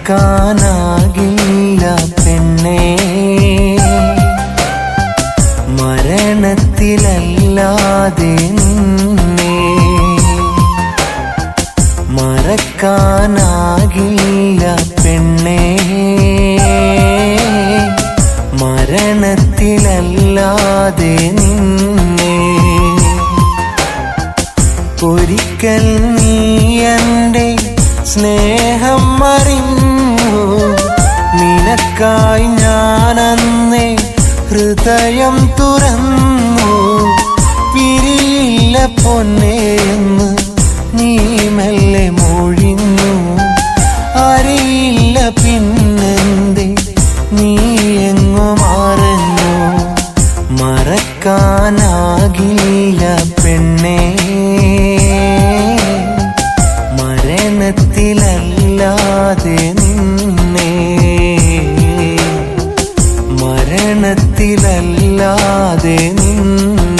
മറക്കാനാകില്ല പെണ്ണേ, മരണത്തിലല്ലാതെ നിന്നെ മറക്കാനാകില്ല പെണ്ണേ, മരണത്തിലല്ലാതെ നിന്നെ. ഒരിക്കൽ നീ എൻ്റെ സ്നേഹം അറിഞ്ഞു, നിനക്കായി ഞാനന്നേ ഹൃദയം തുറന്നു. പിരിയില്ല പൊന്നേ എന്ന് നീ മെല്ലെ മൊഴിഞ്ഞു. അറിയില്ല പിന്നെന്തേ നീ എങ്ങു മറഞ്ഞു. മറക്കാനാകില്ല പെണ്ണേ, മരണത്തിലല്ലാതെ നിന്നെ മരണത്തിലല്ലാതെ നിന്നെ.